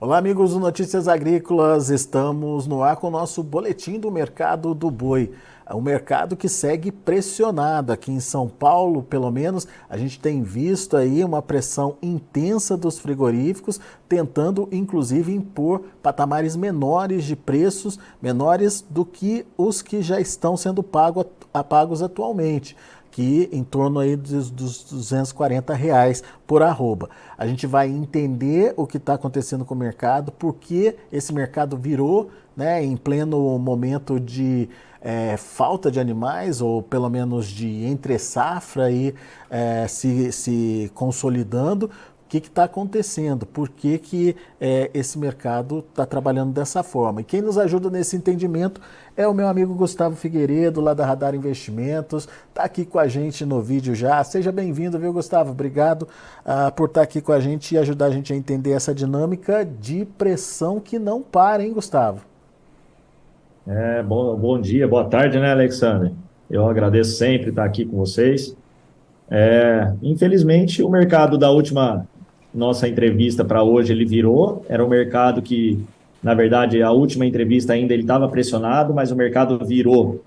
Olá, amigos do Notícias Agrícolas. Estamos no ar com o nosso boletim do mercado do boi. É um mercado que segue pressionado aqui em São Paulo, pelo menos. A gente tem visto aí uma pressão intensa dos frigoríficos, tentando inclusive impor patamares menores de preços, menores do que os que já estão sendo pagos atualmente, que em torno aí dos R$ 240 por arroba. A gente vai entender o que está acontecendo com o mercado, por que esse mercado virou, né, em pleno momento de falta de animais, ou pelo menos de entre-safra aí, se consolidando. O que está acontecendo? Por que esse mercado está trabalhando dessa forma? E quem nos ajuda nesse entendimento é o meu amigo Gustavo Figueiredo, lá da Radar Investimentos. Está aqui com a gente no vídeo já. Seja bem-vindo, viu, Gustavo? Obrigado por estar aqui com a gente e ajudar a gente a entender essa dinâmica de pressão que não para, hein, Gustavo? Bom dia, boa tarde, né, Alexandre? Eu agradeço sempre estar aqui com vocês. Infelizmente, o mercado da última nossa entrevista para hoje, ele virou. Era um mercado que, na verdade, a última entrevista ainda ele estava pressionado, mas o mercado virou.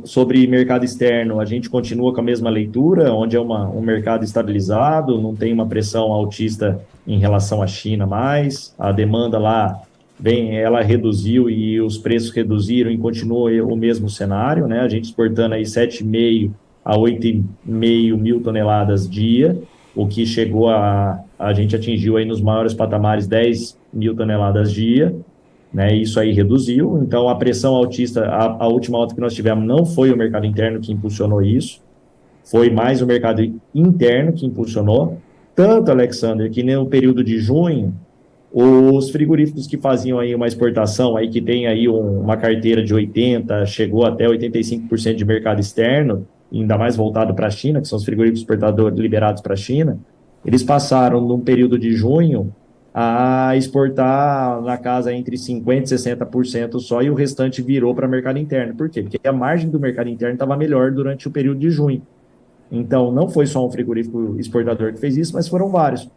Sobre mercado externo, a gente continua com a mesma leitura, onde é um mercado estabilizado, não tem uma pressão altista em relação à China mais, a demanda lá, bem, ela reduziu e os preços reduziram e continua o mesmo cenário, né? A gente exportando aí 7,5 a 8,5 mil toneladas dia, o que chegou a gente atingiu aí nos maiores patamares 10 mil toneladas dia, né? Isso aí reduziu. Então, a pressão altista, a última alta que nós tivemos não foi o mercado interno que impulsionou isso, foi mais o mercado interno que impulsionou. Tanto, Alexander, que no período de junho, os frigoríficos que faziam aí uma exportação, aí que tem aí uma carteira de 80, chegou até 85% de mercado externo, ainda mais voltado para a China, que são os frigoríficos exportadores liberados para a China, eles passaram, num período de junho, a exportar na casa entre 50% e 60% só, e o restante virou para mercado interno. Por quê? Porque a margem do mercado interno estava melhor durante o período de junho. Então, não foi só um frigorífico exportador que fez isso, mas foram vários.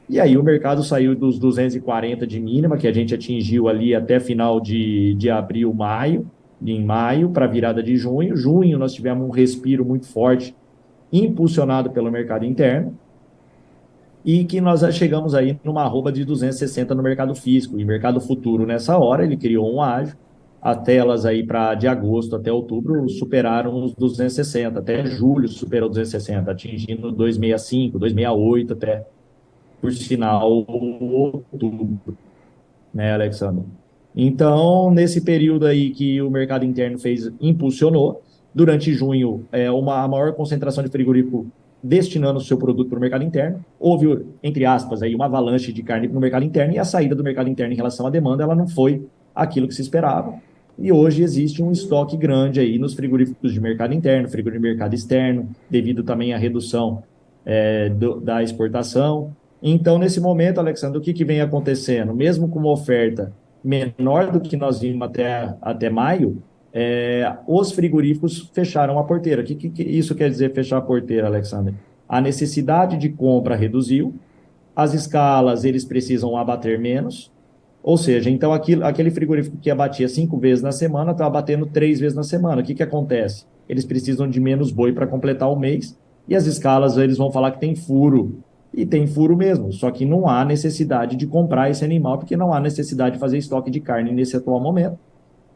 E aí o mercado saiu dos 240 de mínima, que a gente atingiu ali até final de abril, maio, em maio, para a virada de junho. Junho nós tivemos um respiro muito forte, impulsionado pelo mercado interno, e que nós já chegamos aí numa arroba de 260 no mercado físico. E mercado futuro, nessa hora, ele criou um ágio, as telas aí para de agosto até outubro superaram os 260, até julho superou 260, atingindo 265, 268 até por sinal, outubro, né, Alexandre? Então, nesse período aí que o mercado interno impulsionou, durante junho, a maior concentração de frigorífico destinando o seu produto para o mercado interno, houve, entre aspas, aí, uma avalanche de carne para o mercado interno, e a saída do mercado interno em relação à demanda, ela não foi aquilo que se esperava, e hoje existe um estoque grande aí nos frigoríficos de mercado interno, frigorífico de mercado externo, devido também à redução da exportação. Então, nesse momento, Alexandre, o que vem acontecendo? Mesmo com uma oferta menor do que nós vimos até maio, os frigoríficos fecharam a porteira. O que isso quer dizer, fechar a porteira, Alexandre? A necessidade de compra reduziu, as escalas eles precisam abater menos, ou seja, então aquele frigorífico que abatia 5 vezes na semana está abatendo 3 vezes na semana. O que acontece? Eles precisam de menos boi para completar o mês, e as escalas eles vão falar que tem furo, e tem furo mesmo, só que não há necessidade de comprar esse animal, porque não há necessidade de fazer estoque de carne nesse atual momento.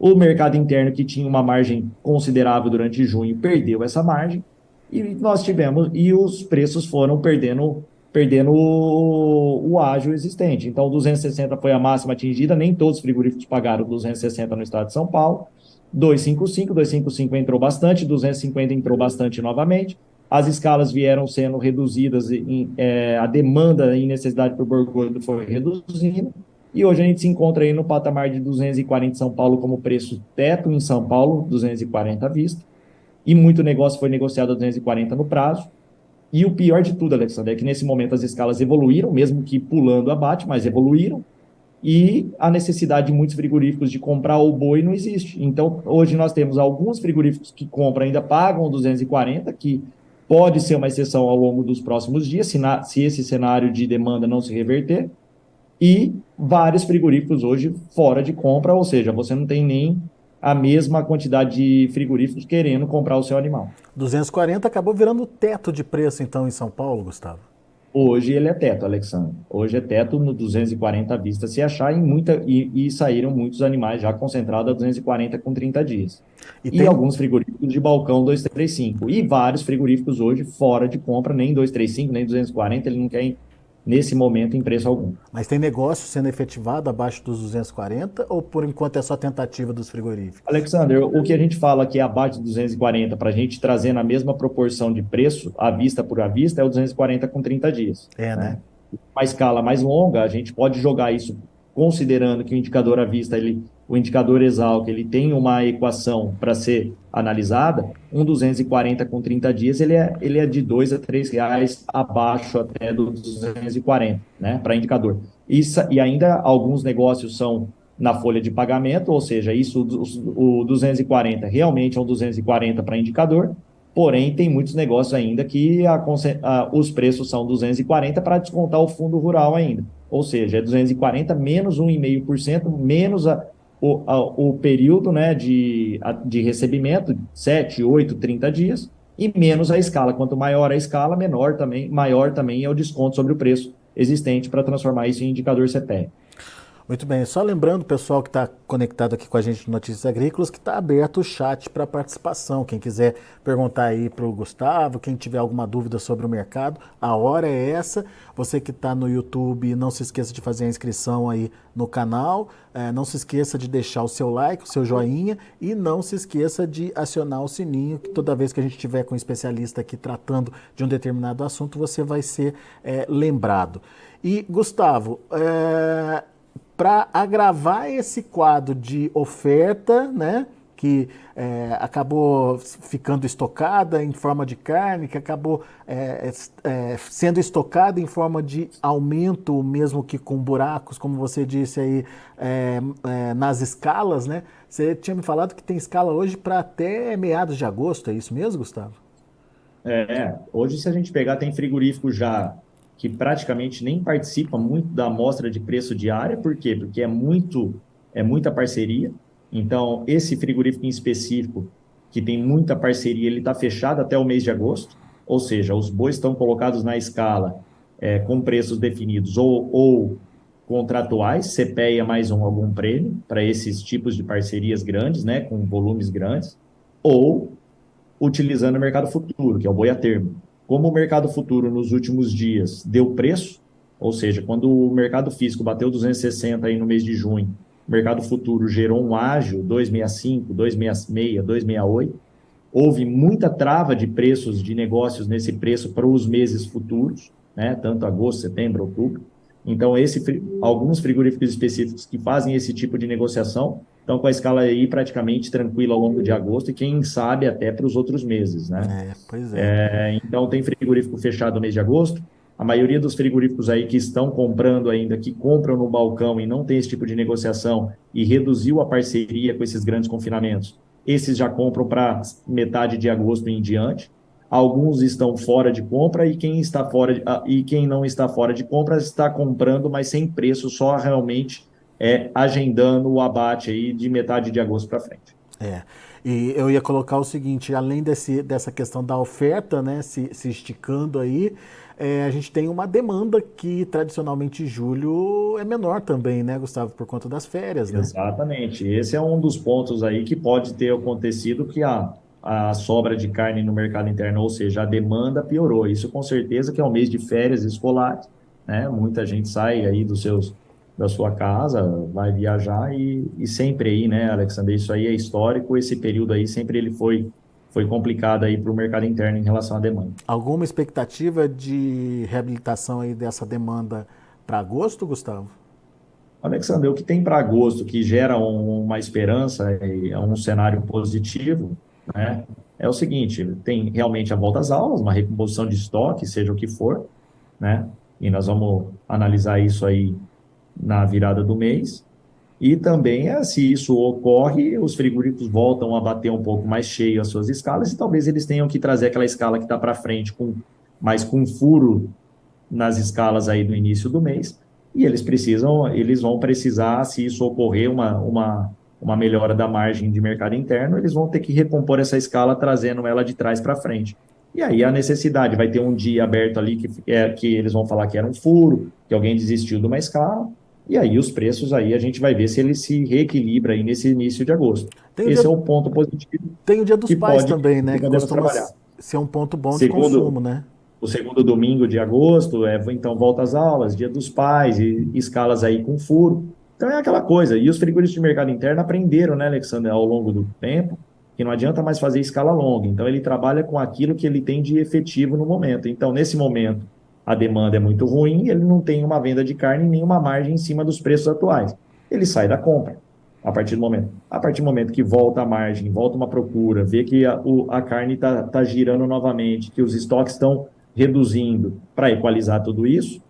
O mercado interno, que tinha uma margem considerável durante junho, perdeu essa margem, e os preços foram perdendo o ágio existente. Então, 260 foi a máxima atingida, nem todos os frigoríficos pagaram 260 no estado de São Paulo. 255 entrou bastante, 250 entrou bastante novamente. As escalas vieram sendo reduzidas, a demanda e necessidade por boi gordo foi reduzindo, e hoje a gente se encontra aí no patamar de 240 em São Paulo como preço teto em São Paulo, 240 à vista, e muito negócio foi negociado a 240 no prazo. E o pior de tudo, Alexandre, é que nesse momento as escalas evoluíram, mesmo que pulando abate, mas evoluíram, e a necessidade de muitos frigoríficos de comprar o boi não existe. Então, hoje nós temos alguns frigoríficos que compram, ainda pagam 240, que pode ser uma exceção ao longo dos próximos dias, se esse cenário de demanda não se reverter, e vários frigoríficos hoje fora de compra, ou seja, você não tem nem a mesma quantidade de frigoríficos querendo comprar o seu animal. 240 acabou virando teto de preço, então, em São Paulo, Gustavo? Hoje ele é teto, Alexandre. Hoje é teto no 240 à vista se achar e saíram muitos animais já concentrados a 240 com 30 dias. E E tem, alguns frigoríficos de balcão 235. E vários frigoríficos hoje fora de compra, nem 235, nem 240, ele não quer nesse momento em preço algum. mas tem negócio sendo efetivado abaixo dos 240 ou por enquanto é só tentativa dos frigoríficos? Alexander, o que a gente fala que é abaixo de 240 para a gente trazer na mesma proporção de preço, à vista por à vista, é o 240 com 30 dias. É, né? Né? Uma escala mais longa, a gente pode jogar isso considerando que o indicador à vista, o indicador Exalc, ele tem uma equação para ser analisada, um 240 com 30 dias, ele é de R$ 2 a R$ 3 abaixo até do 240, né, para indicador. E ainda alguns negócios são na folha de pagamento, ou seja, o 240 realmente é um 240 para indicador, porém tem muitos negócios ainda que os preços são 240 para descontar o fundo rural ainda, ou seja, é 240 menos 1,5%, menos o período, né, de recebimento, 7, 8, 30 dias, e menos a escala. Quanto maior a escala, maior também é o desconto sobre o preço existente para transformar isso em indicador CPE. Muito bem, só lembrando, pessoal que está conectado aqui com a gente no Notícias Agrícolas, que está aberto o chat para participação. Quem quiser perguntar aí para o Gustavo, quem tiver alguma dúvida sobre o mercado, a hora é essa. Você que está no YouTube, não se esqueça de fazer a inscrição aí no canal, não se esqueça de deixar o seu like, o seu joinha e não se esqueça de acionar o sininho, que toda vez que a gente tiver com um especialista aqui tratando de um determinado assunto, você vai ser lembrado. E, Gustavo, para agravar esse quadro de oferta, né, que acabou ficando estocada em forma de carne, que acabou sendo estocada em forma de aumento, mesmo que com buracos, como você disse aí, nas escalas, né? Você tinha me falado que tem escala hoje para até meados de agosto, é isso mesmo, Gustavo? Hoje se a gente pegar, tem frigorífico já que praticamente nem participa muito da amostra de preço diária, por quê? Porque é muita parceria. Então, esse frigorífico em específico, que tem muita parceria, ele está fechado até o mês de agosto, ou seja, os bois estão colocados na escala com preços definidos ou contratuais, CPEA mais algum prêmio, para esses tipos de parcerias grandes, né, com volumes grandes, ou utilizando o mercado futuro, que é o boi a termo. Como o mercado futuro nos últimos dias deu preço, ou seja, quando o mercado físico bateu 260 aí no mês de junho, o mercado futuro gerou um ágio 265, 266, 268, houve muita trava de preços de negócios nesse preço para os meses futuros, né, tanto agosto, setembro, outubro. Então, alguns frigoríficos específicos que fazem esse tipo de negociação estão com a escala aí praticamente tranquila ao longo de agosto e quem sabe até para os outros meses, né? Pois é. Então, tem frigorífico fechado no mês de agosto. A maioria dos frigoríficos aí que estão comprando ainda, que compram no balcão e não tem esse tipo de negociação e reduziu a parceria com esses grandes confinamentos, esses já compram para metade de agosto em diante. Alguns estão fora de compra e quem não está fora de compra está comprando, mas sem preço, só realmente agendando o abate aí de metade de agosto para frente. E eu ia colocar o seguinte, além dessa questão da oferta, né, se esticando aí, a gente tem uma demanda que tradicionalmente julho é menor também, né, Gustavo, por conta das férias, né? Exatamente. Esse é um dos pontos aí que pode ter acontecido que a sobra de carne no mercado interno, ou seja, a demanda piorou. Isso com certeza que é um mês de férias escolares, né? Muita gente sai aí da sua casa, vai viajar e sempre aí, né, Alexandre? Isso aí é histórico, esse período aí sempre ele foi complicado aí para o mercado interno em relação à demanda. Alguma expectativa de reabilitação aí dessa demanda para agosto, Gustavo? Alexandre, o que tem para agosto que gera uma esperança e um cenário positivo, né, é o seguinte, tem realmente a volta às aulas, uma recomposição de estoque, seja o que for, né, e nós vamos analisar isso aí na virada do mês, e também, se isso ocorre, os frigoríficos voltam a bater um pouco mais cheio as suas escalas e talvez eles tenham que trazer aquela escala que está para frente, mais com furo nas escalas aí do início do mês, e eles vão precisar, se isso ocorrer, uma melhora da margem de mercado interno, eles vão ter que recompor essa escala, trazendo ela de trás para frente. E aí a necessidade, vai ter um dia aberto ali que eles vão falar que era um furo, que alguém desistiu de uma escala, e aí os preços aí a gente vai ver se ele se reequilibra aí nesse início de agosto. Esse é o ponto positivo Tem o Dia dos que Pais pode também, né? que Que podemos costuma trabalhar. ser um ponto bom de Segundo, consumo, né? o segundo domingo de agosto, então volta às aulas, Dia dos Pais, e escalas aí com furo. Então é aquela coisa. E os frigoríficos de mercado interno aprenderam, né, Alexandre, ao longo do tempo, que não adianta mais fazer escala longa. Então ele trabalha com aquilo que ele tem de efetivo no momento. Então, nesse momento, a demanda é muito ruim, ele não tem uma venda de carne nem uma margem em cima dos preços atuais. Ele sai da compra a partir do momento. A partir do momento que volta a margem, volta uma procura, vê que a carne está girando novamente, que os estoques estão reduzindo para equalizar tudo isso.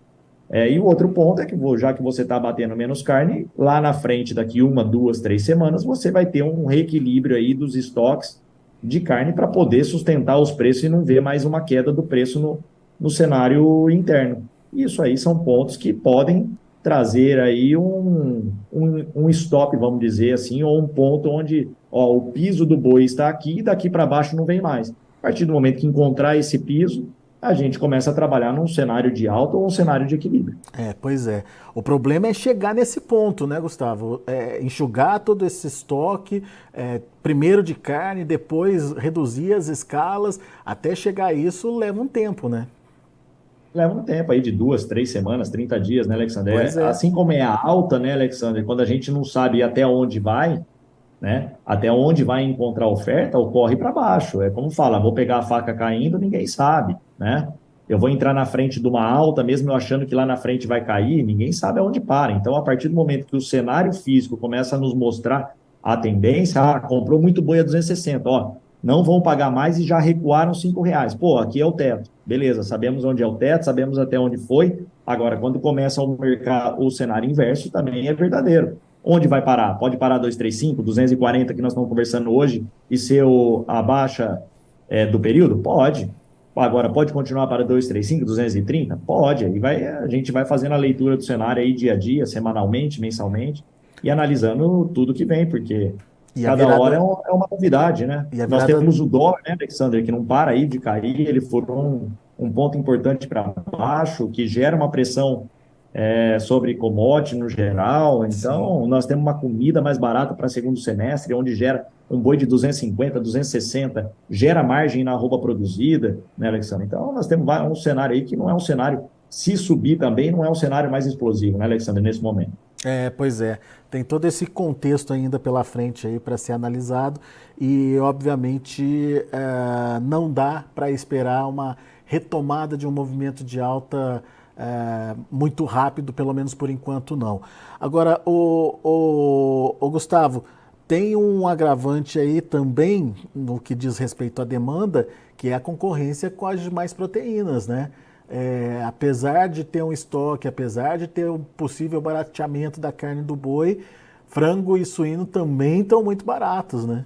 E o outro ponto é que, já que você está batendo menos carne, lá na frente, daqui 1, 2, 3 semanas, você vai ter um reequilíbrio aí dos estoques de carne para poder sustentar os preços e não ver mais uma queda do preço no cenário interno. Isso aí são pontos que podem trazer aí um stop, vamos dizer assim, ou um ponto onde o piso do boi está aqui e daqui para baixo não vem mais. A partir do momento que encontrar esse piso, a gente começa a trabalhar num cenário de alta ou um cenário de equilíbrio. Pois é. O problema é chegar nesse ponto, né, Gustavo? Enxugar todo esse estoque, primeiro de carne, depois reduzir as escalas, até chegar a isso leva um tempo, né? Leva um tempo aí de 2, 3 semanas, 30 dias, né, Alexander? Pois é. Assim como é a alta, né, Alexander? Quando a gente não sabe até onde vai, né? Até onde vai encontrar oferta, ocorre para baixo. É como fala, vou pegar a faca caindo, ninguém sabe, né? Eu vou entrar na frente de uma alta, mesmo eu achando que lá na frente vai cair, ninguém sabe aonde para. Então, a partir do momento que o cenário físico começa a nos mostrar a tendência, comprou muito boi a 260, não vão pagar mais e já recuaram R$ 5. Pô, aqui é o teto. Beleza, sabemos onde é o teto, sabemos até onde foi. Agora, quando começa o cenário inverso, também é verdadeiro. Onde vai parar? Pode parar 235, 240 que nós estamos conversando hoje e ser a baixa do período? Pode. Agora, pode continuar para 235, 230? Pode. Aí a gente vai fazendo a leitura do cenário aí dia a dia, semanalmente, mensalmente, e analisando tudo que vem, porque cada hora é uma novidade, né? Nós temos o dólar, né, Alexander, que não para aí de cair, ele foi um ponto importante para baixo, que gera uma pressão sobre commodity no geral. Então, sim, nós temos uma comida mais barata para segundo semestre, onde gera um boi de 250, 260, gera margem na arroba produzida, né, Alexandre? Então, nós temos um cenário aí que não é um cenário, se subir também, não é um cenário mais explosivo, né, Alexandre, nesse momento. Pois é. Tem todo esse contexto ainda pela frente aí para ser analisado e, obviamente, não dá para esperar uma retomada de um movimento de alta muito rápido, pelo menos por enquanto não. Agora, o Gustavo, tem um agravante aí também no que diz respeito à demanda, que é a concorrência com as demais proteínas, né? Apesar de ter um estoque, apesar de ter um possível barateamento da carne do boi, frango e suíno também estão muito baratos, né?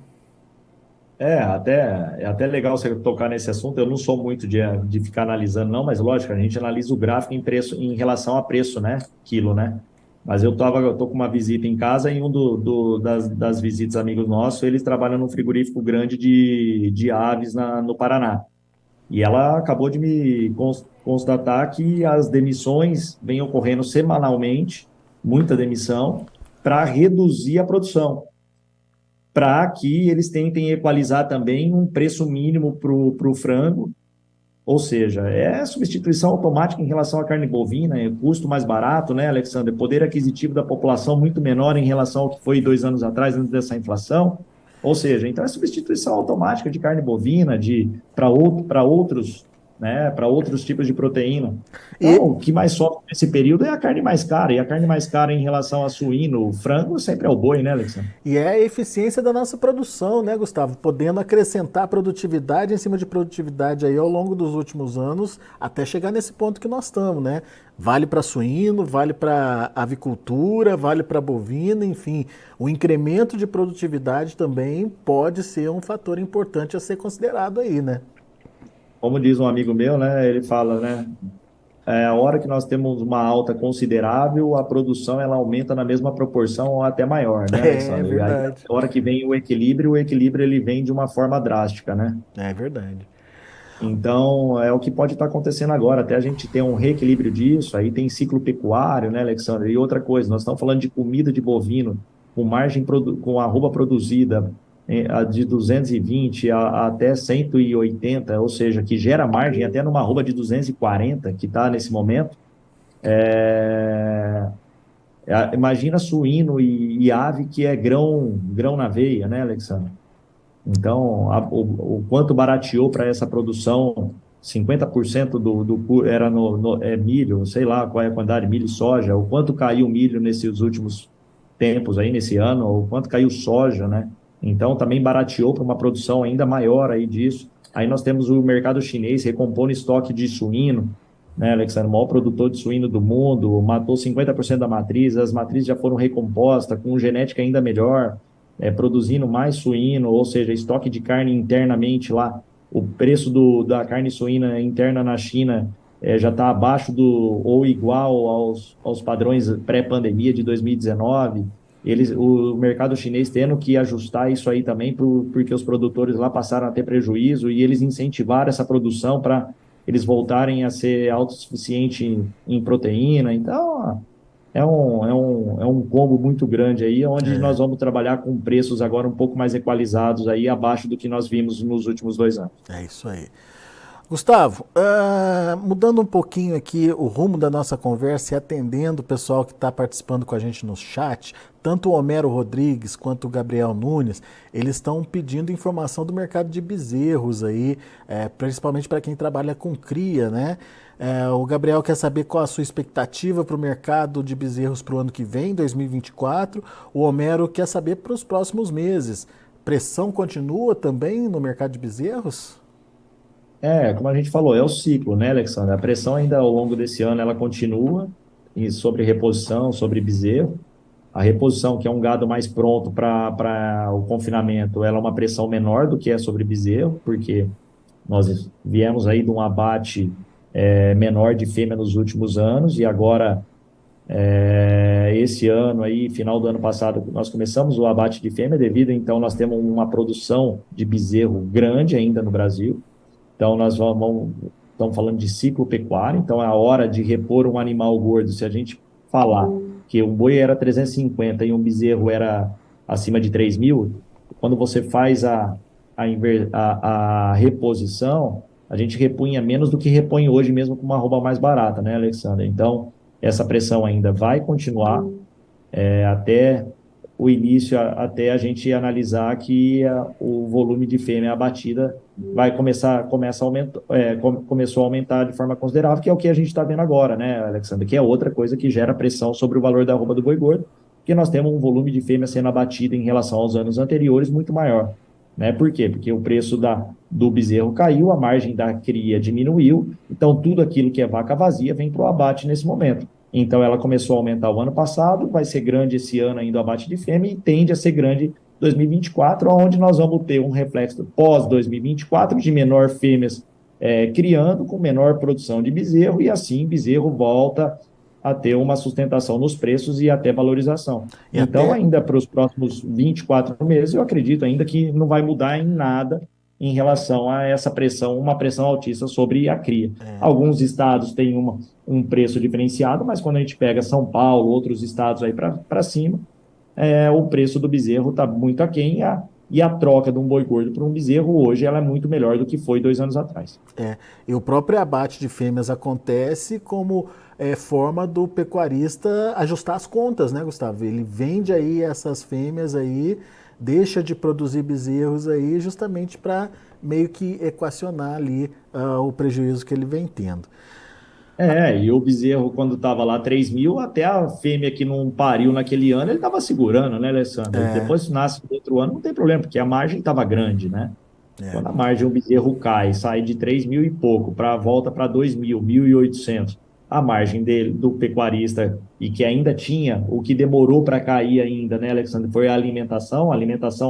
É até legal você tocar nesse assunto. Eu não sou muito de ficar analisando, não, mas lógico, a gente analisa o gráfico em preço, em relação a preço, né? Quilo, né? Mas eu tô com uma visita em casa e das visitas amigos nossos, eles trabalham num frigorífico grande de aves no Paraná. E ela acabou de me constatar que as demissões vêm ocorrendo semanalmente, muita demissão, para reduzir a produção, para que eles tentem equalizar também um preço mínimo para o frango, ou seja, é substituição automática em relação à carne bovina, é custo mais barato, né, Alexander? Poder aquisitivo da população muito menor em relação ao que foi 2 anos atrás, antes dessa inflação. Ou seja, então é substituição automática de carne bovina para outros, né, para outros tipos de proteína. Então, o que mais sofre nesse período é a carne mais cara, e a carne mais cara em relação a suíno, frango, sempre é o boi, né, Alexandre? E é a eficiência da nossa produção, né, Gustavo? Podendo acrescentar produtividade em cima de produtividade aí ao longo dos últimos anos, até chegar nesse ponto que nós estamos, né? Vale para suíno, vale para avicultura, vale para bovino, enfim. O incremento de produtividade também pode ser um fator importante a ser considerado aí, né? Como diz um amigo meu, né, ele fala, né, a hora que nós temos uma alta considerável, a produção ela aumenta na mesma proporção ou até maior, né, É Alexandre? E aí, verdade. a hora que vem o equilíbrio ele vem de uma forma drástica, né? É verdade. Então, é o que pode estar acontecendo agora, até a gente ter um reequilíbrio disso, aí tem ciclo pecuário, né, Alexandre? E outra coisa, nós estamos falando de comida de bovino, com margem, com arroba produzida a de 220 até 180, ou seja, que gera margem até numa arroba de 240, que está nesse momento. É, imagina suíno e ave que é grão na veia, né, Alexandre? Então, o quanto barateou para essa produção, 50% era milho, sei lá qual é a quantidade de milho e soja, o quanto caiu o milho nesses últimos tempos aí, nesse ano, o quanto caiu soja, né? Então, também barateou para uma produção ainda maior aí disso. Aí nós temos o mercado chinês recompondo estoque de suíno, né, Alexandre? O maior produtor de suíno do mundo, matou 50% da matriz, as matrizes já foram recompostas, com genética ainda melhor, produzindo mais suíno, ou seja, estoque de carne internamente lá, o preço da carne suína interna na China já está abaixo ou igual aos padrões pré-pandemia de 2019. O mercado chinês tendo que ajustar isso aí também, porque os produtores lá passaram a ter prejuízo e eles incentivaram essa produção para eles voltarem a ser autossuficientes em proteína. Então, é um combo muito grande aí, onde nós vamos trabalhar com preços agora um pouco mais equalizados aí, abaixo do que nós vimos nos últimos 2 anos. É isso aí. Gustavo, mudando um pouquinho aqui o rumo da nossa conversa e atendendo o pessoal que está participando com a gente no chat, tanto o Homero Rodrigues quanto o Gabriel Nunes, eles estão pedindo informação do mercado de bezerros aí, principalmente para quem trabalha com cria, né? O Gabriel quer saber qual a sua expectativa para o mercado de bezerros para o ano que vem, 2024. O Homero quer saber para os próximos meses. Pressão continua também no mercado de bezerros? Como a gente falou, é o ciclo, né, Alexandre? A pressão ainda ao longo desse ano ela continua sobre reposição, sobre bezerro. A reposição, que é um gado mais pronto para o confinamento, ela é uma pressão menor do que é sobre bezerro, porque nós viemos aí de um abate menor de fêmea nos últimos anos e agora esse ano aí, final do ano passado, nós começamos o abate de fêmea devido, então nós temos uma produção de bezerro grande ainda no Brasil. Então, estamos falando de ciclo pecuário, então é a hora de repor um animal gordo. Se a gente falar que um boi era 350 e um bezerro era acima de 3.000, quando você faz a reposição, a gente repunha menos do que repõe hoje, mesmo com uma arroba mais barata, né, Alexandre? Então, essa pressão ainda vai continuar até o início, até a gente analisar que o volume de fêmea abatida começou a aumentar de forma considerável, que é o que a gente está vendo agora, né, Alexandre? Que é outra coisa que gera pressão sobre o valor da arroba do boi gordo, porque nós temos um volume de fêmea sendo abatida em relação aos anos anteriores muito maior. Né? Por quê? Porque o preço do bezerro caiu, a margem da cria diminuiu, então tudo aquilo que é vaca vazia vem para o abate nesse momento. Então, ela começou a aumentar o ano passado, vai ser grande esse ano ainda o abate de fêmea e tende a ser grande em 2024, onde nós vamos ter um reflexo pós-2024 de menor fêmeas criando, com menor produção de bezerro, e assim bezerro volta a ter uma sustentação nos preços e até valorização. Então, ainda para os próximos 24 meses, eu acredito ainda que não vai mudar em nada em relação a essa pressão, uma pressão altíssima sobre a cria. Alguns estados têm um preço diferenciado, mas quando a gente pega São Paulo, outros estados aí para cima, o preço do bezerro está muito aquém, e a troca de um boi gordo por um bezerro hoje ela é muito melhor do que foi 2 anos atrás. E o próprio abate de fêmeas acontece como forma do pecuarista ajustar as contas, né, Gustavo? Ele vende aí essas fêmeas aí, deixa de produzir bezerros aí justamente para meio que equacionar ali o prejuízo que ele vem tendo. E o bezerro, quando estava lá 3.000, até a fêmea que não pariu naquele ano, ele estava segurando, né, Alessandro? Depois nasce no outro ano, não tem problema, porque a margem estava grande, né? Quando a margem do bezerro cai, sai de 3.000 e pouco, volta para 2.000, 1.800, a margem do pecuarista, e que ainda tinha, o que demorou para cair ainda, né, Alexandre, foi a alimentação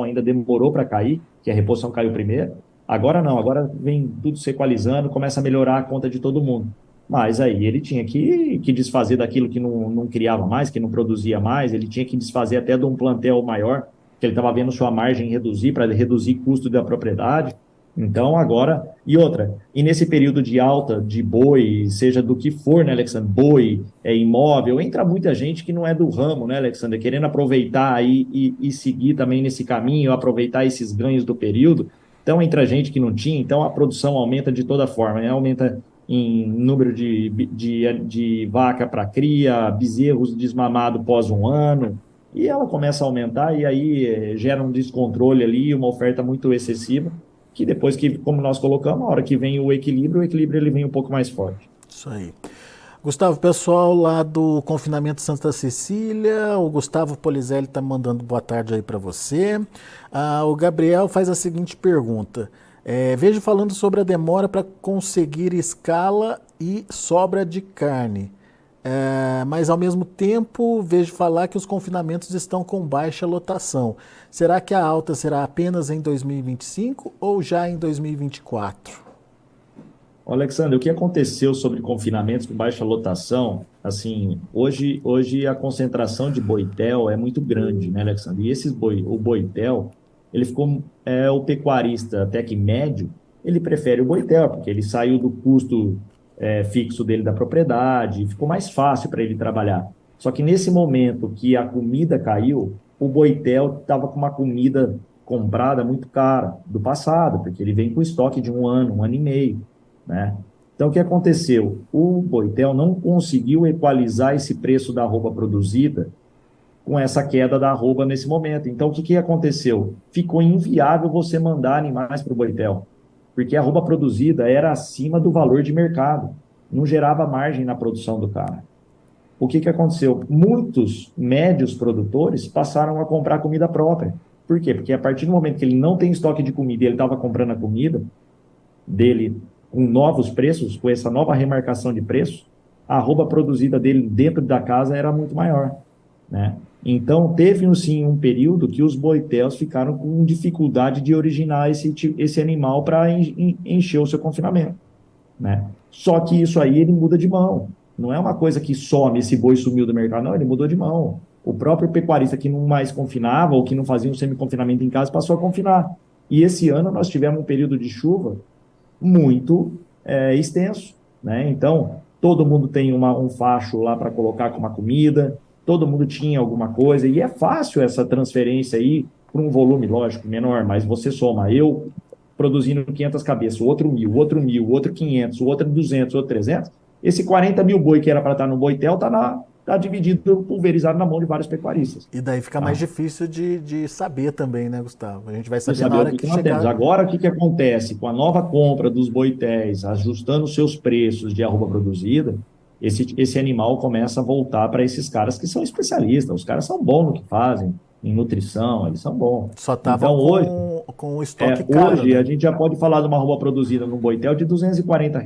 ainda demorou para cair, que a reposição caiu primeiro. Agora não, agora vem tudo se equalizando, começa a melhorar a conta de todo mundo. mas aí ele tinha que desfazer daquilo que não criava mais, que não produzia mais, ele tinha que desfazer até de um plantel maior, que ele estava vendo sua margem reduzir, para reduzir custo da propriedade. Então, agora, e outra, e nesse período de alta de boi, seja do que for, né, Alexandre, boi, imóvel, entra muita gente que não é do ramo, né, Alexandre, querendo aproveitar aí e seguir também nesse caminho, aproveitar esses ganhos do período. Então, entra gente que não tinha, então a produção aumenta de toda forma, né, aumenta em número de vaca para cria, bezerros desmamados pós um ano, e ela começa a aumentar, e aí gera um descontrole ali, uma oferta muito excessiva, que depois que, como nós colocamos, a hora que vem o equilíbrio ele vem um pouco mais forte. Isso aí. Gustavo, pessoal lá do Confinamento Santa Cecília, o Gustavo Polizelli está mandando boa tarde aí para você. O Gabriel faz a seguinte pergunta. Vejo falando sobre a demora para conseguir escala e sobra de carne. Mas ao mesmo tempo vejo falar que os confinamentos estão com baixa lotação. Será que a alta será apenas em 2025 ou já em 2024? Alexandre, o que aconteceu sobre confinamentos com baixa lotação? Assim, hoje a concentração de boitel é muito grande, né, Alexandre? E o boitel, ele ficou, o pecuarista até que médio, ele prefere o boitel, porque ele saiu do custo fixo dele da propriedade, ficou mais fácil para ele trabalhar. Só que nesse momento que a comida caiu, o boitel estava com uma comida comprada muito cara do passado, porque ele vem com estoque de um ano e meio, né? Então, o que aconteceu? O boitel não conseguiu equalizar esse preço da arroba produzida com essa queda da arroba nesse momento. Então, o que aconteceu? Ficou inviável você mandar animais para o boitel, porque a arroba produzida era acima do valor de mercado, não gerava margem na produção do cara. O que aconteceu? Muitos médios produtores passaram a comprar comida própria. Por quê? Porque a partir do momento que ele não tem estoque de comida e ele estava comprando a comida dele com novos preços, com essa nova remarcação de preço, a arroba produzida dele dentro da casa era muito maior, né? Então, teve sim um período que os boitéus ficaram com dificuldade de originar esse animal para encher o seu confinamento, né? Só que isso aí ele muda de mão. Não é uma coisa que some, esse boi sumiu do mercado, não, ele mudou de mão. O próprio pecuarista que não mais confinava ou que não fazia um semi-confinamento em casa passou a confinar. E esse ano nós tivemos um período de chuva muito extenso, né? Então, todo mundo tem um facho lá para colocar com uma comida, todo mundo tinha alguma coisa, e é fácil essa transferência aí para um volume, lógico, menor, mas você soma, eu produzindo 500 cabeças, o outro 1.000, o outro 1.000, o outro 500, o outro 200, o outro 300, esse 40 mil boi que era para estar no boitel está dividido, pulverizado na mão de vários pecuaristas. E daí fica mais difícil de saber também, né, Gustavo? A gente vai saber na hora que nós chegar. temos. Agora, o que acontece? Com a nova compra dos boitéis, ajustando os seus preços de arroba produzida, esse animal começa a voltar para esses caras que são especialistas. Os caras são bons no que fazem, em nutrição, eles são bons. Só estavam então, hoje, com o estoque caro. Hoje, né? a gente já pode falar de uma arroba produzida no boitel de R$ 240,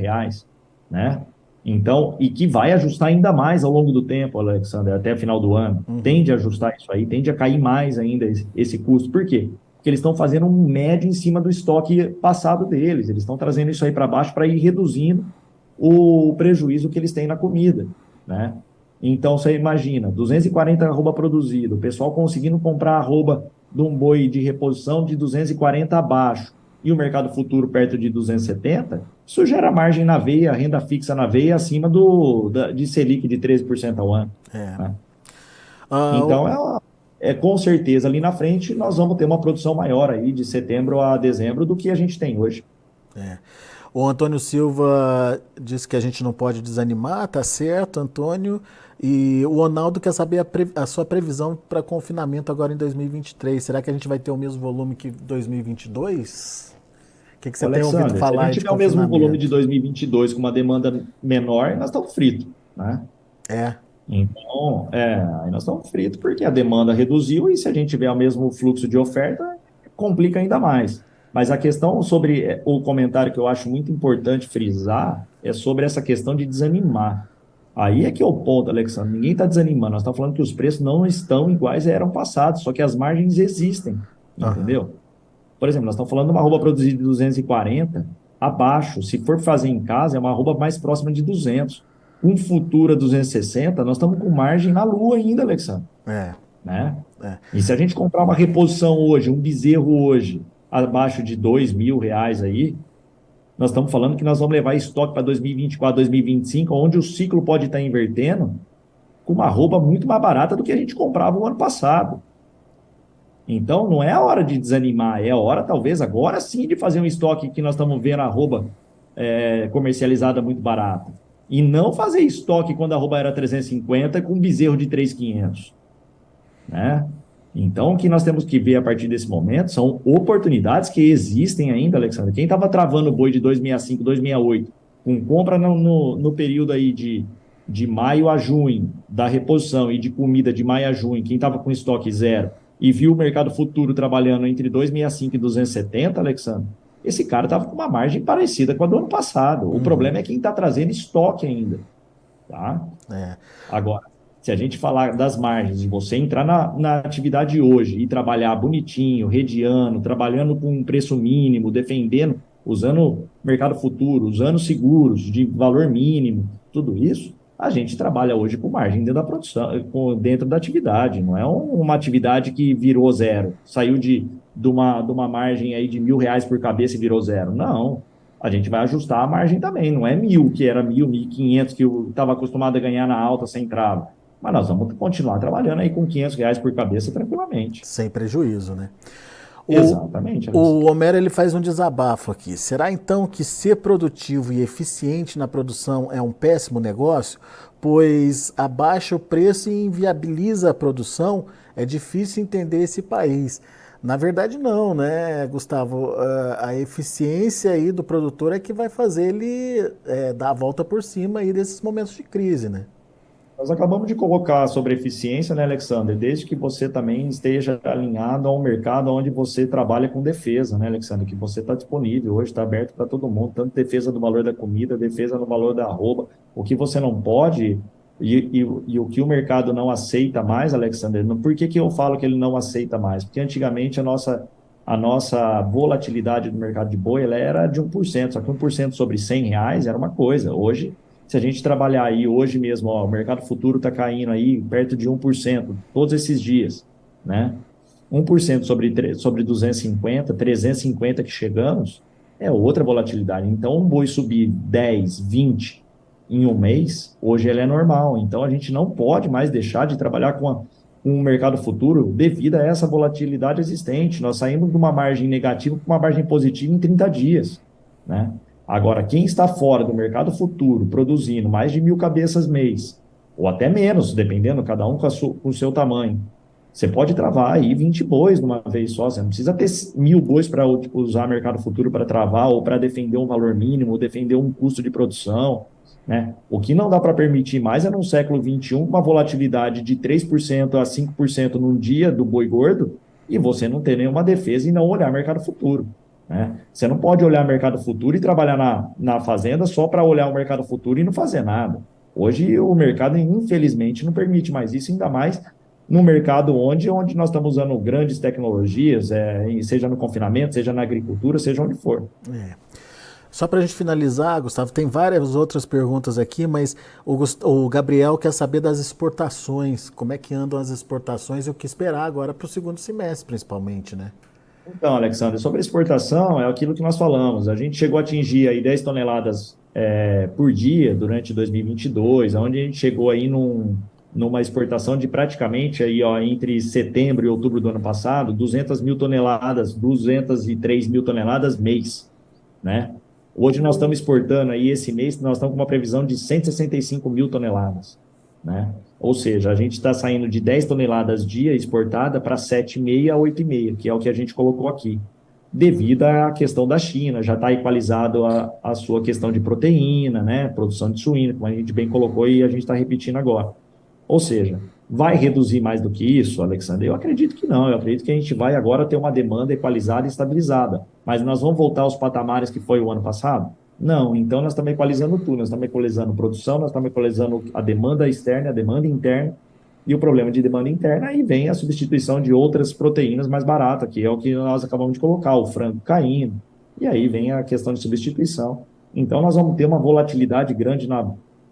né? Então, e que vai ajustar ainda mais ao longo do tempo, Alexandre, até o final do ano. Tende a ajustar isso aí, tende a cair mais ainda esse custo. Por quê? Porque eles estão fazendo um médio em cima do estoque passado deles. Eles estão trazendo isso aí para baixo para ir reduzindo o prejuízo que eles têm na comida, né? Então, você imagina, 240 arroba produzido, o pessoal conseguindo comprar arroba de um boi de reposição de 240 abaixo, e o mercado futuro perto de 270, isso gera margem na veia, renda fixa na veia acima de Selic de 13% ao ano. Né? Então, com certeza, ali na frente, nós vamos ter uma produção maior aí de setembro a dezembro do que a gente tem hoje. O Antônio Silva disse que a gente não pode desanimar, tá certo, Antônio. E o Ronaldo quer saber a sua previsão para confinamento agora em 2023. Será que a gente vai ter o mesmo volume que 2022? O que você tem ouvido falar? Se a gente tiver o mesmo volume de 2022 com uma demanda menor, nós estamos fritos, né? Então, aí nós estamos fritos porque a demanda reduziu e se a gente tiver o mesmo fluxo de oferta, complica ainda mais. Mas a questão sobre o comentário que eu acho muito importante frisar é sobre essa questão de desanimar. Aí é que é o ponto, Alexandre. Ninguém está desanimando. Nós estamos falando que os preços não estão iguais eram passados, só que as margens existem, entendeu? Por exemplo, nós estamos falando de uma arroba produzida de 240, abaixo. Se for fazer em casa, é uma arroba mais próxima de 200. Com futura 260, nós estamos com margem na lua ainda, Alexandre. É, Né? é. E se a gente comprar uma reposição hoje, um bezerro hoje, abaixo de R$ 2.000 aí, nós estamos falando que nós vamos levar estoque para 2024, 2025, onde o ciclo pode estar invertendo, com uma arroba muito mais barata do que a gente comprava o ano passado. Então, não é a hora de desanimar, é a hora, talvez, agora sim, de fazer um estoque que nós estamos vendo a arroba comercializada muito barata. E não fazer estoque quando a arroba era 350 com um bezerro de 3.500. Né? Então, o que nós temos que ver a partir desse momento são oportunidades que existem ainda, Alexandre. Quem estava travando o boi de 265, 268, com compra no período aí de maio a junho, da reposição e de comida de maio a junho, quem estava com estoque zero e viu o mercado futuro trabalhando entre 265 e 270, Alexandre, esse cara estava com uma margem parecida com a do ano passado. O problema é quem está trazendo estoque ainda. Tá? Agora, se a gente falar das margens, e você entrar na atividade hoje e trabalhar bonitinho, rediano, trabalhando com um preço mínimo, defendendo, usando mercado futuro, usando seguros de valor mínimo, tudo isso, a gente trabalha hoje com margem dentro da produção, dentro da atividade. Não é uma atividade que virou zero, saiu de uma margem aí de R$ 1.000 por cabeça e virou zero. Não. A gente vai ajustar a margem também. Não é 1.000, que era 1.000, 1.500, que eu estava acostumado a ganhar na alta sem trava. Mas nós vamos continuar trabalhando aí com R$ 500 por cabeça tranquilamente. Sem prejuízo, né? Exatamente. O Homero ele faz um desabafo aqui. Será então que ser produtivo e eficiente na produção é um péssimo negócio? Pois abaixa o preço e inviabiliza a produção? É difícil entender esse país. Na verdade não, né, Gustavo? A eficiência aí do produtor é que vai fazer ele dar a volta por cima aí desses momentos de crise, né? Nós acabamos de colocar sobre eficiência, né, Alexandre? Desde que você também esteja alinhado ao mercado onde você trabalha com defesa, né, Alexandre? Que você está disponível, hoje está aberto para todo mundo, tanto defesa do valor da comida, defesa no valor da arroba. O que você não pode e o que o mercado não aceita mais, Alexandre, por que eu falo que ele não aceita mais? Porque antigamente a nossa volatilidade do mercado de boi ela era de 1%, só que 1% sobre R$ 100 era uma coisa. Hoje, se a gente trabalhar aí hoje mesmo, ó, o mercado futuro está caindo aí perto de 1% todos esses dias, né? 1% sobre 250, 350 que chegamos, é outra volatilidade. Então, um boi subir 10, 20 em um mês, hoje ele é normal. Então, a gente não pode mais deixar de trabalhar com um mercado futuro devido a essa volatilidade existente. Nós saímos de uma margem negativa para uma margem positiva em 30 dias, né? Agora, quem está fora do mercado futuro, produzindo mais de 1.000 cabeças mês, ou até menos, dependendo, cada um com o seu tamanho, você pode travar aí 20 bois de uma vez só. Você não precisa ter 1.000 bois para usar mercado futuro para travar, ou para defender um valor mínimo, ou defender um custo de produção, né? O que não dá para permitir mais é no século XXI, uma volatilidade de 3% a 5% num dia do boi gordo, e você não ter nenhuma defesa e não olhar mercado futuro. Né? Você não pode olhar o mercado futuro e trabalhar na fazenda só para olhar o mercado futuro e não fazer nada. Hoje o mercado, infelizmente, não permite mais isso, ainda mais no mercado onde nós estamos usando grandes tecnologias, seja no confinamento, seja na agricultura, seja onde for. Só para a gente finalizar, Gustavo, tem várias outras perguntas aqui, mas o Gabriel quer saber das exportações, como é que andam as exportações e o que esperar agora para o segundo semestre, principalmente, né? Então, Alexandre, sobre a exportação, é aquilo que nós falamos. A gente chegou a atingir aí 10 toneladas por dia durante 2022, onde a gente chegou aí numa exportação de praticamente aí, ó, entre setembro e outubro do ano passado, 200 mil toneladas, 203 mil toneladas mês, né? Hoje nós estamos exportando aí, esse mês, nós estamos com uma previsão de 165 mil toneladas, né? Ou seja, a gente está saindo de 10 toneladas dia exportada para 7,5 a 8,5, que é o que a gente colocou aqui, devido à questão da China, já está equalizado a sua questão de proteína, né? Produção de suíno, como a gente bem colocou e a gente está repetindo agora. Ou seja, vai reduzir mais do que isso, Alexandre? Eu acredito que não, eu acredito que a gente vai agora ter uma demanda equalizada e estabilizada, mas nós vamos voltar aos patamares que foi o ano passado? Não, então nós estamos equalizando tudo, nós estamos equalizando produção, nós estamos equalizando a demanda externa, a demanda interna, e o problema de demanda interna, aí vem a substituição de outras proteínas mais baratas, que é o que nós acabamos de colocar, o frango caindo, e aí vem a questão de substituição. Então, nós vamos ter uma volatilidade grande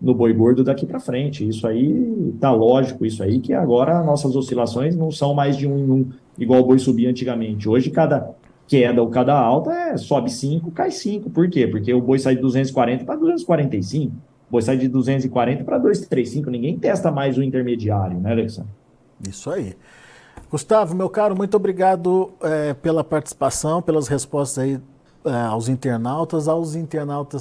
no boi gordo daqui para frente. Isso aí tá lógico, isso aí que agora nossas oscilações não são mais de um em um, igual o boi subia antigamente. Hoje, cada queda ou cada alta sobe 5, cai 5. Por quê? Porque o boi sai de 240 para 245. O boi sai de 240 para 235. Ninguém testa mais o intermediário, né, Alexandre? Isso aí. Gustavo, meu caro, muito obrigado pela participação, pelas respostas aí aos internautas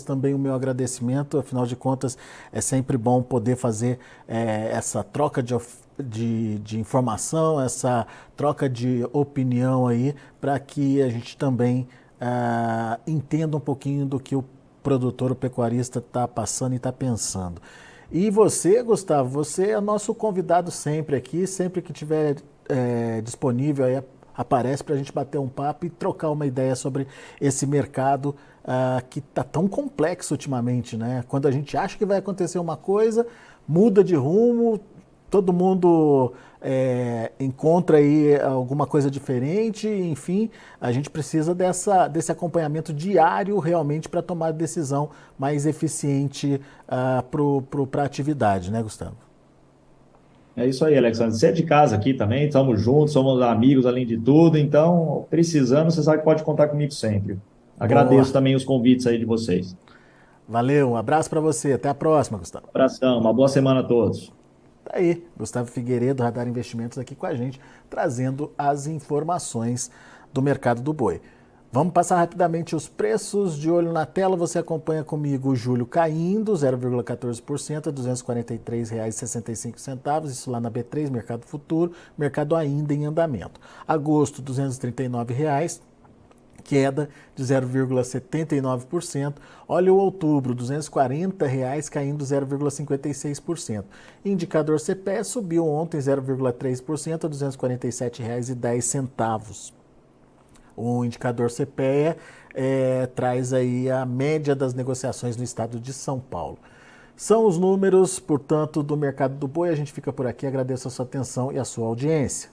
também o meu agradecimento, afinal de contas é sempre bom poder fazer essa troca de informação, essa troca de opinião aí, para que a gente também entenda um pouquinho do que o produtor, o pecuarista está passando e está pensando. E você, Gustavo, você é nosso convidado sempre aqui, sempre que tiver disponível aí aparece para a gente bater um papo e trocar uma ideia sobre esse mercado que está tão complexo ultimamente, né? Quando a gente acha que vai acontecer uma coisa, muda de rumo, todo mundo encontra aí alguma coisa diferente, enfim, a gente precisa desse acompanhamento diário realmente para tomar decisão mais eficiente para a atividade, né, Gustavo? É isso aí, Alexandre. Você é de casa aqui também, estamos juntos, somos amigos além de tudo, então, precisando, você sabe que pode contar comigo sempre. Boa. Agradeço também os convites aí de vocês. Valeu, um abraço para você. Até a próxima, Gustavo. Abração, uma boa semana a todos. Tá aí, Gustavo Figueiredo, Radar Investimentos, aqui com a gente, trazendo as informações do mercado do boi. Vamos passar rapidamente os preços de olho na tela. Você acompanha comigo o julho caindo 0,14% a R$ 243,65. Isso lá na B3, Mercado Futuro, mercado ainda em andamento. Agosto, R$ 239. Queda de 0,79%. Olha o outubro, R$ 240, caindo 0,56%. Indicador CPE subiu ontem 0,3% a R$ 247,10. O indicador CPE traz aí a média das negociações no estado de São Paulo. São os números, portanto, do mercado do boi. A gente fica por aqui. Agradeço a sua atenção e a sua audiência.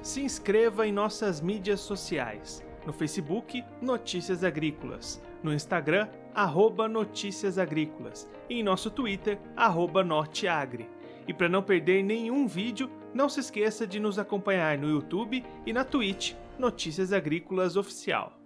Se inscreva em nossas mídias sociais. No Facebook, Notícias Agrícolas. No Instagram, @Notícias Agrícolas. E em nosso Twitter, @Norteagri. E para não perder nenhum vídeo, não se esqueça de nos acompanhar no YouTube e na Twitch, Notícias Agrícolas Oficial.